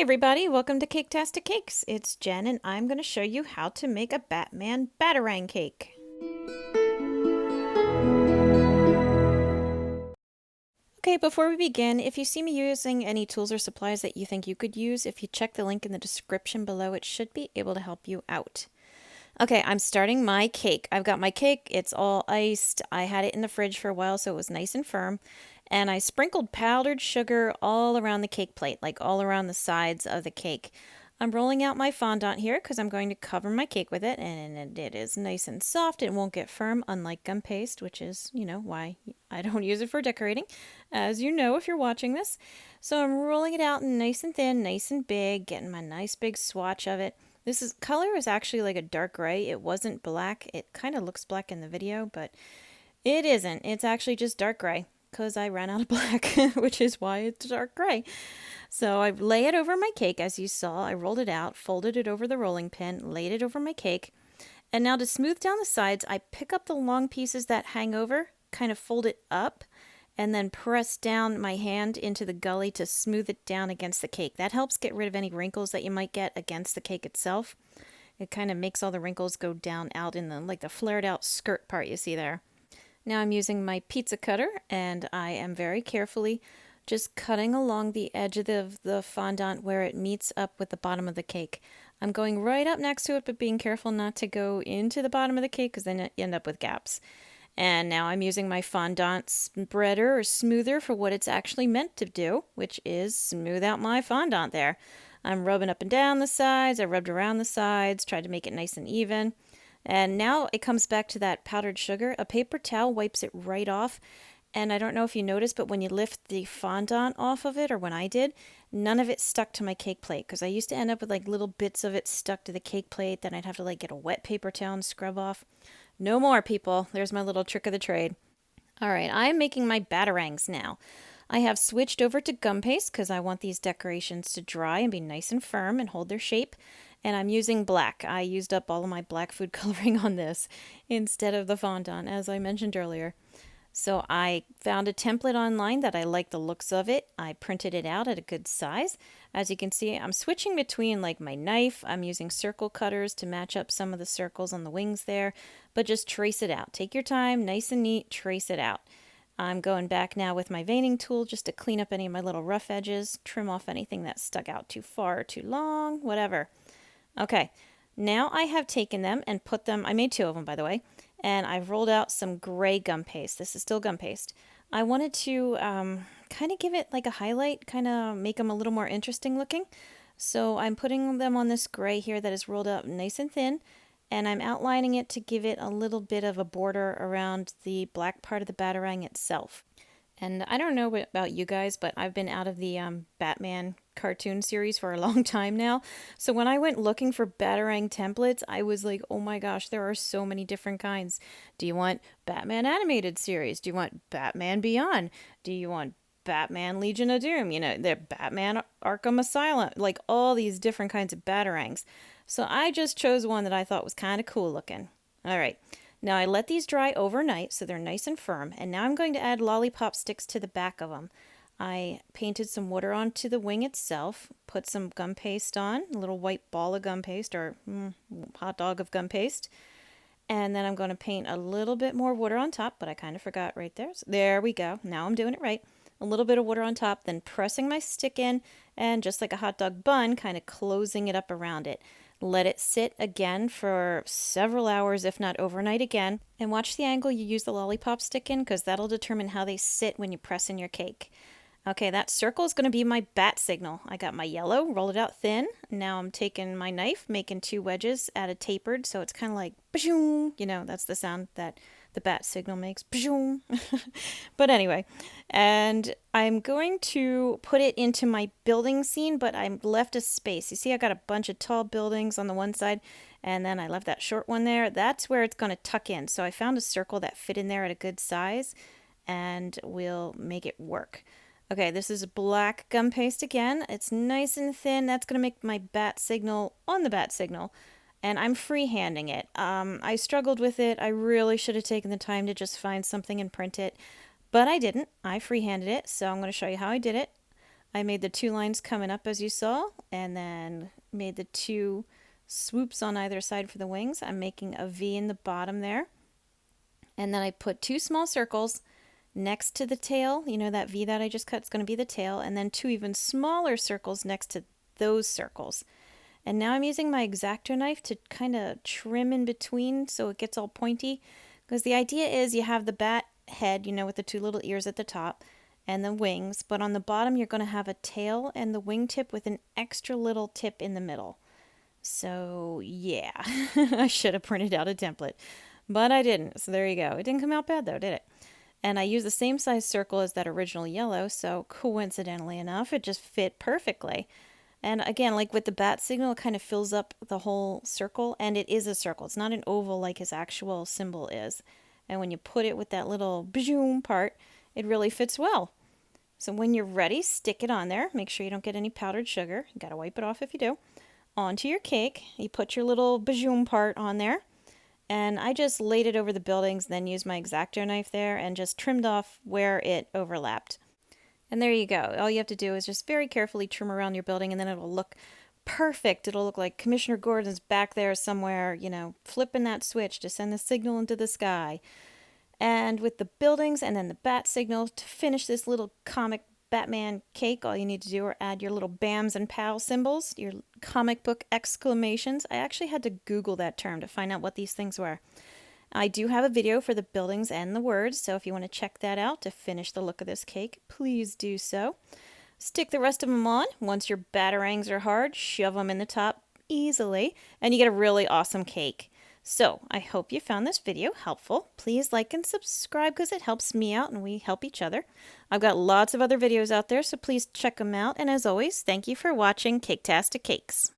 everybody, welcome to Caketastic Cakes. It's Jen and I'm going to show you how to make a Batman Batarang cake. Okay, before we begin, if you see me using any tools or supplies that you think you could use, if you check the link in the description below, it should be able to help you out. Okay, I'm starting my cake. I've got my cake, it's all iced. I had it in the fridge for a while so it was nice and firm. And I sprinkled powdered sugar all around the cake plate, like all around the sides of the cake. I'm rolling out my fondant here because I'm going to cover my cake with it, and it is nice and soft. It won't get firm, unlike gum paste, which is, why I don't use it for decorating, as you know if you're watching this. So I'm rolling it out nice and thin, nice and big, getting my nice big swatch of it. Color is actually like a dark gray. It wasn't black. It kind of looks black in the video, but it isn't. It's actually just dark gray because I ran out of black, which is why it's dark gray. So I lay it over my cake, as you saw. I rolled it out, folded it over the rolling pin, laid it over my cake. And now to smooth down the sides, I pick up the long pieces that hang over, kind of fold it up, and then press down my hand into the gully to smooth it down against the cake. That helps get rid of any wrinkles that you might get against the cake itself. It kind of makes all the wrinkles go down out in the flared out skirt part you see there. Now I'm using my pizza cutter and I am very carefully just cutting along the edge of the fondant where it meets up with the bottom of the cake. I'm going right up next to it, but being careful not to go into the bottom of the cake because then you end up with gaps. And now I'm using my fondant spreader or smoother for what it's actually meant to do, which is smooth out my fondant there. I'm rubbing up and down the sides. I rubbed around the sides, tried to make it nice and even. And now it comes back to that powdered sugar. A paper towel wipes it right off. And I don't know if you noticed, but when you lift the fondant off of it, or when I did, none of it stuck to my cake plate. Because I used to end up with like little bits of it stuck to the cake plate. Then I'd have to like get a wet paper towel and scrub off. No more, people. There's my little trick of the trade. All right, I'm making my batarangs now. I have switched over to gum paste because I want these decorations to dry and be nice and firm and hold their shape. And I'm using black. I used up all of my black food coloring on this instead of the fondant, as I mentioned earlier. So I found a template online that I like the looks of it. I printed it out at a good size. As you can see, I'm switching between like my knife. I'm using circle cutters to match up some of the circles on the wings there, but just trace it out. Take your time, nice and neat, trace it out. I'm going back now with my veining tool just to clean up any of my little rough edges, trim off anything that stuck out too far or too long, whatever. Okay, now I have taken them and put them, I made two of them by the way, and I've rolled out some gray gum paste. This is still gum paste. I wanted to kind of give it like a highlight, kind of make them a little more interesting looking. So I'm putting them on this gray here that is rolled up nice and thin, and I'm outlining it to give it a little bit of a border around the black part of the batarang itself. And I don't know about you guys, but I've been out of the Batman cartoon series for a long time now. So when I went looking for Batarang templates, I was like, oh my gosh, there are so many different kinds. Do you want Batman animated series? Do you want Batman Beyond? Do you want Batman Legion of Doom? You know, the Batman Arkham Asylum, like all these different kinds of Batarangs. So I just chose one that I thought was kind of cool looking. All right. Now I let these dry overnight so they're nice and firm, and now I'm going to add lollipop sticks to the back of them. I painted some water onto the wing itself, put some gum paste on, a little white ball of gum paste or hot dog of gum paste, and then I'm going to paint a little bit more water on top, but I kind of forgot right there. So there we go. Now I'm doing it right. A little bit of water on top, then pressing my stick in, and just like a hot dog bun, kind of closing it up around it. Let it sit again for several hours, if not overnight again. And watch the angle you use the lollipop stick in because that'll determine how they sit when you press in your cake. Okay, that circle is going to be my bat signal. I got my yellow, rolled it out thin. Now I'm taking my knife, making two wedges at a tapered, so it's kind of like, ba-zoom. You know, that's the sound that the bat signal makes. But anyway, and I'm going to put it into my building scene, but I left a space. You see, I got a bunch of tall buildings on the one side, and then I left that short one there. That's where it's going to tuck in. So I found a circle that fit in there at a good size, and we'll make it work. Okay, this is black gum paste again. It's nice and thin. That's going to make my bat signal on the bat signal. And I'm freehanding it. I struggled with it. I really should have taken the time to just find something and print it, but I didn't. I freehanded it, so I'm going to show you how I did it. I made the 2 lines coming up as you saw, and then made the 2 swoops on either side for the wings. I'm making a V in the bottom there. And then I put 2 small circles next to the tail. You know that V that I just cut is going to be the tail, and then 2 even smaller circles next to those circles. And now I'm using my X-Acto knife to kind of trim in between so it gets all pointy. Because the idea is you have the bat head, you know, with the 2 little ears at the top and the wings, but on the bottom you're going to have a tail and the wingtip with an extra little tip in the middle. So yeah, I should have printed out a template, but I didn't. So there you go. It didn't come out bad though, did it? And I used the same size circle as that original yellow, so coincidentally enough, it just fit perfectly. And again, like with the bat signal, it kind of fills up the whole circle, and it is a circle. It's not an oval like his actual symbol is. And when you put it with that little bajoom part, it really fits well. So when you're ready, stick it on there. Make sure you don't get any powdered sugar. You gotta wipe it off if you do. Onto your cake, you put your little bajoom part on there. And I just laid it over the buildings, then used my X-Acto knife there and just trimmed off where it overlapped. And there you go. All you have to do is just very carefully trim around your building, and then it'll look perfect. It'll look like Commissioner Gordon's back there somewhere, you know, flipping that switch to send the signal into the sky. And with the buildings and then the bat signal to finish this little comic Batman cake, all you need to do are add your little BAMs and PAL symbols, your comic book exclamations. I actually had to Google that term to find out what these things were. I do have a video for the buildings and the words, so if you want to check that out to finish the look of this cake, please do so. Stick the rest of them on. Once your batarangs are hard, shove them in the top easily, and you get a really awesome cake. So, I hope you found this video helpful. Please like and subscribe because it helps me out and we help each other. I've got lots of other videos out there, so please check them out. And as always, thank you for watching Caketastic Cakes.